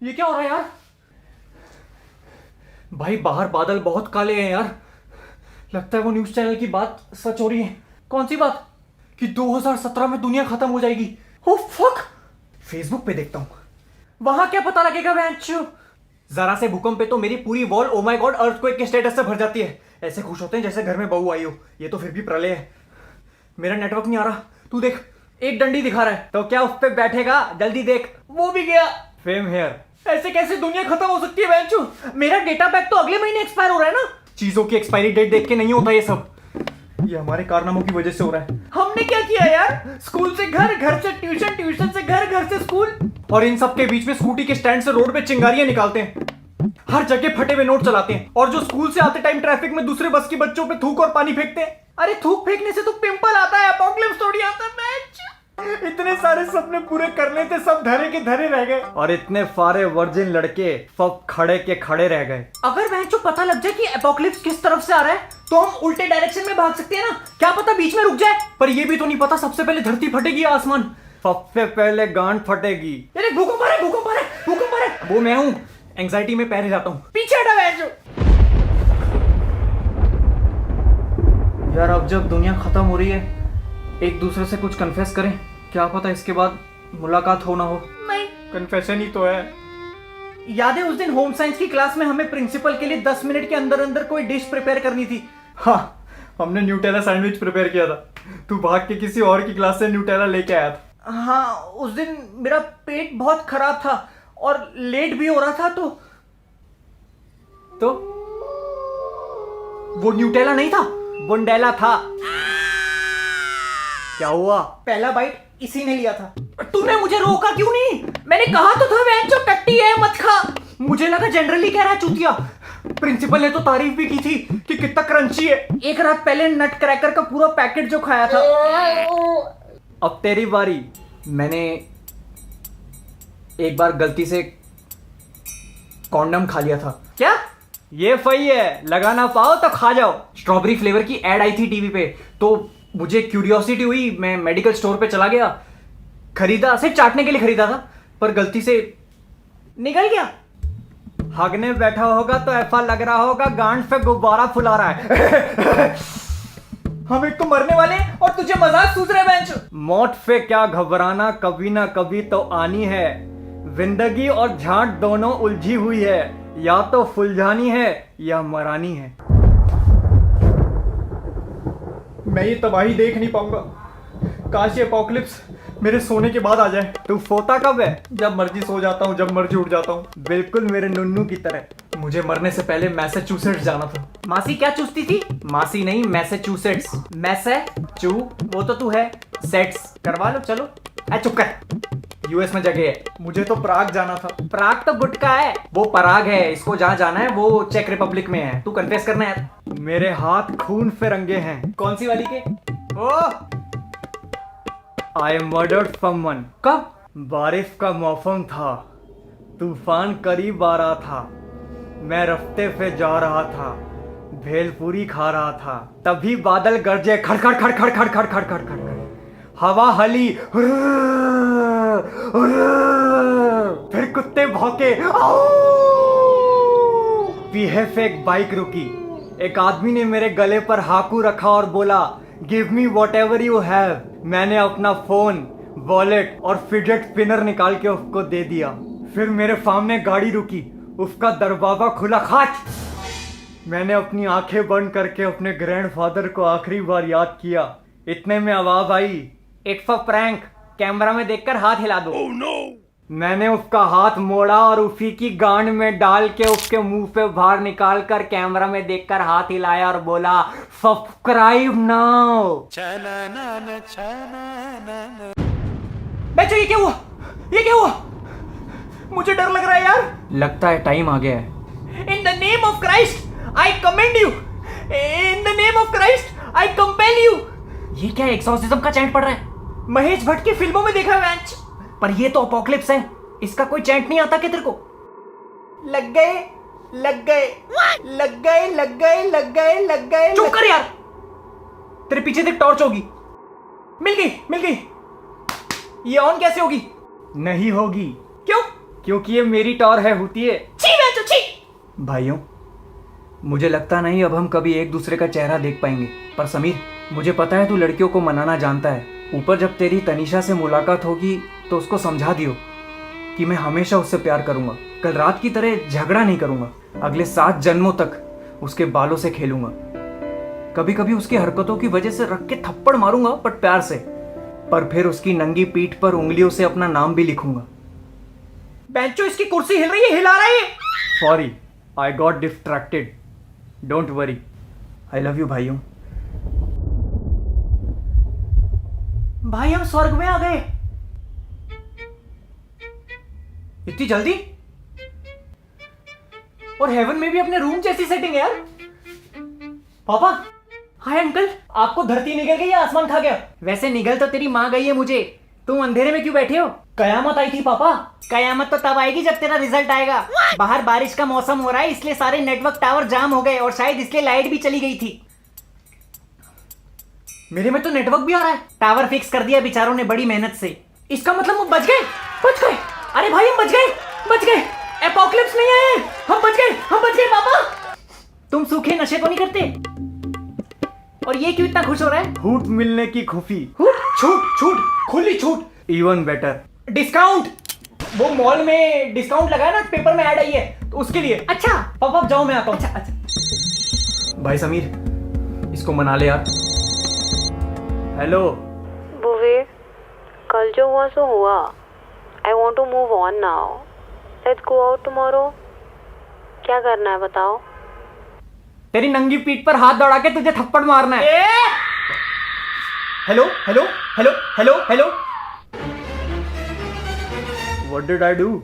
ये क्या हो रहा है यार? भाई बाहर बादल बहुत काले हैं यार। लगता है वो न्यूज चैनल की बात सच हो रही है। कौन सी बात? कि 2017 में दुनिया खत्म हो जाएगी। Oh fuck. फेसबुक पे देखता हूं, वहां क्या पता लगेगा बेंचो। जरा से भूकंप पे तो मेरी पूरी wall oh my God earthquake के स्टेटस से भर जाती है। ऐसे खुश होते हैं जैसे घर में बहू आई हो। ये तो फिर भी प्रलय है। मेरा नेटवर्क नहीं आ रहा, तू देख एक डंडी दिखा रहा है। तो क्या उस पे बैठेगा? जल्दी देख, वो भी गया। Same here. ऐसे कैसे दुनिया खत्म हो सकती है बेंचो? मेरा डेटा पैक तो अगले महीने एक्सपायर हो रहा है ना। चीजों की एक्सपायरी डेट देख के नहीं होता ये सब। ये हमारे कारनामों की वजह से हो रहा है। हमने क्या किया यार? स्कूल से घर, घर से ट्यूशन, ट्यूशन से घर, घर से स्कूल, और इन सब के बीच में स्कूटी के स्टैंड से रोड पे चिंगारियां निकालते हैं। हर जगह फटे हुए नोट चलाते हैं, और जो स्कूल से आते टाइम ट्रैफिक में दूसरे बस के बच्चों पे थूक और पानी फेंकते हैं। अरे थूक फेंकने से तो पिंपल आता है, एपोक्लिप्स थोड़ी आता है। इतने सारे सपने पूरे करने थे, सब धरे के धरे रह गए। और इतने सारे वर्जिन लड़के सब खड़े के खड़े रह गए। अगर बेंचो पता लग जाए कि एपोक्लिप्स किस तरफ से आ रहा है तो हम उल्टे डायरेक्शन में भाग सकते हैं ना। क्या पता बीच में रुक जाए। पर ये भी तो नहीं पता सबसे पहले धरती फटेगी या आसमान। सबसे पहले गांड फटेगी। अरे भूकंप आ रहा है, भूकंप आ रहा है, भूकंप आ रहा है। वो मैं हूं, एंग्जाइटी में पैर हिलाता हूं। पीछे हटा बेंचो। यार अब जब दुनिया खत्म हो रही है, एक दूसरे से कुछ कन्फेस करें। क्या पता इसके बाद मुलाकात हो ना हो। नहीं, कन्फेशन ही तो है। याद है उस दिन होम साइंस की क्लास में हमें प्रिंसिपल के लिए 10 मिनट के अंदर अंदर कोई डिश प्रिपेयर करनी थी। हाँ, हमने न्यूटेला सैंडविच प्रिपेयर किया था। तू भाग के किसी और की क्लास से न्यूटेला लेके आया था। हाँ, उस दिन मेरा पेट बहुत खराब था और लेट भी हो रहा था। तो वो न्यूटेला नहीं था, बुंडेला था। क्या हुआ? पहला बाइट इसी ने लिया था। तूने मुझे रोका क्यों नहीं? मैंने कहा तो था बेंचो टट्टी है मत खा। मुझे लगा जनरली कह रहा है चूतिया। प्रिंसिपल ने तो तारीफ भी की थी कि कितना क्रंची है। एक रात पहले नट क्रैकर का पूरा पैकेट जो खाया था। अब तेरी बारी। मैंने एक बार गलती से कॉन्डम खा लिया था। क्या? ये सही है, लगा ना पाओ तो खा जाओ। स्ट्रॉबेरी फ्लेवर की एड आई थी टीवी पे, तो मुझे क्यूरियोसिटी हुई। मैं मेडिकल स्टोर पे चला गया, खरीदा, सिर्फ चाटने के लिए खरीदा था, पर गलती से निकल गया। हगने बैठा होगा तो ऐसा लग रहा होगा गांड से गुब्बारा फुला रहा है। हम एक तो मरने वाले हैं और तुझे मजाक सूझ रहा है बेंच। मौत से क्या घबराना, कभी ना कभी तो आनी है। जिंदगी और झांट दोनों उलझी हुई है, या तो फुलझानी है या मरानी है। मैं ये तबाही देख नहीं पाऊंगा। काश ये एपोक्लिप्स मेरे सोने के बाद आ जाए। तू सोता कब है? जब मर्जी सो जाता हूँ, जब मर्जी उठ जाता हूँ, बिल्कुल मेरे नुन्नू की तरह। मुझे मरने से पहले मैसेच्यूसेट्स जाना था। मासी क्या चूसती थी? मासी नहीं, मैसेच्यूसेट्स। मैसेचू वो तो तू है, सेट्स करवा लो। चलो चुप कर। यूएस में जगह है। मुझे तो प्राग जाना था। प्राग तो गुटका है, वो पराग है। इसको जहाँ जाना है वो चेक रिपब्लिक में है। तू कन्फेस करना है। मेरे हाथ खून से रंगे हैं। कौन सी वाली के? ओह, I murdered someone। कब? बारिश का मौसम था, तूफान करीब आ रहा था, मैं रास्ते पे जा रहा था, भेलपूरी खा रहा था, तभी बादल गरजे, खड़खड़ खड़खड़ खड़खड़ खड़खड़ खड़खड़, हवा हली, फिर कुत्ते भौंके, पीछे से एक बाइक रुकी। एक आदमी ने मेरे गले पर हाकू रखा और बोला, give me what ever you have. मैंने अपना फोन, वॉलेट और फिजेट स्पिनर निकाल के उसको दे दिया। फिर मेरे सामने गाड़ी रुकी, उसका दरवाजा खुला, खाच। मैंने अपनी आंखें बंद करके अपने ग्रैंडफादर को आखिरी बार याद किया। इतने में आवाज आई, इट्स अ प्रैंक, कैमरा में देखकर हाथ हिला दो। oh, no! मैंने उसका हाथ मोड़ा और उसी की गांड में डाल के उसके मुंह पे बाहर निकाल कर कैमरा में देखकर हाथ हिलाया और बोला, सब्सक्राइब नाउ। बच्चों ये क्या हुआ? ये क्या हुआ? मुझे डर लग रहा है यार। लगता है टाइम आ गया है। In the name of Christ I commend you, in the name of Christ I compel you. ये क्या एक्सॉर्सिज्म का चैंट पड़ रहा है? महेश भट्ट की फिल्मों में देखा है मैच, पर ये तो अपोक्लिप्स है, इसका कोई चैंट नहीं आता क्या तेरे को? लग गए लग गए लग गए लग गए लग गए लग गए। चुप कर यार, तेरे पीछे से टॉर्च होगी। मिल गई मिल गई। ये ऑन कैसे होगी? नहीं होगी। क्यों? क्योंकि ये मेरी टॉर है, होती है। छी मैं तो छी। भाइयों, मुझे लगता नहीं अब हम कभी एक दूसरे का चेहरा देख पाएंगे। पर समीर, मुझे पता है तू लड़कियों को मनाना जानता है। ऊपर जब तेरी तनीषा से मुलाकात होगी तो उसको समझा दियो कि मैं हमेशा उससे प्यार करूंगा। कल रात की तरह झगड़ा नहीं करूंगा। अगले 7 जन्मों तक उसके बालों से खेलूंगा। कभी कभी उसकी हरकतों की वजह से रख के थप्पड़ मारूंगा, बट प्यार से। पर फिर उसकी नंगी पीठ पर उंगलियों से अपना नाम भी लिखूंगा। बेंचो, इसकी कुर्सी हिल रही है, हिला रही है। Sorry, I got distracted. Don't worry, I love you भाइयों। भाई, हम स्वर्ग में आ गए। इतनी जल्दी? और हेवन में भी अपने रूम जैसी सेटिंग है यार। पापा। हाय अंकल, आपको धरती निगल गई या आसमान खा गया? वैसे निगल तो तेरी माँ गई है मुझे। तुम अंधेरे में क्यों बैठे हो? कयामत आई थी पापा। कयामत तो तब आएगी जब तेरा रिजल्ट आएगा। बाहर बारिश का मौसम हो रहा है, इसलिए सारे नेटवर्क टावर जाम हो गए और शायद इसलिए लाइट भी चली गई थी। मेरे में तो नेटवर्क भी आ रहा है। टावर फिक्स कर दिया बेचारों ने बड़ी मेहनत से। इसका मतलब वो बच गए। बच गए? अरे भाई, हम बच गए, बच गए। एपोकलिप्स नहीं आए, हम बच गए, हम बच गए पापा। तुम सूखे नशे तो नहीं करते? और ये क्यों इतना खुश हो रहा है? छूट मिलने की खुशी। छूट, छूट, खुली छूट। Even better discount. वो मॉल में डिस्काउंट लगा है ना, पेपर में ऐड आई है, तो उसके लिए। अच्छा पापा, अब जाओ, मैं आता हूँ। अच्छा अच्छा। भाई समीर, इसको मना ले यार। हेलो भुवी, कल जो हुआ सो हुआ। I want to move on now. Let's go out tomorrow. क्या करना है बताओ? तेरी नंगी पीठ पर हाथ दौड़ा के तुझे थप्पड़ मारना है। Hello hello hello hello hello. What did I do?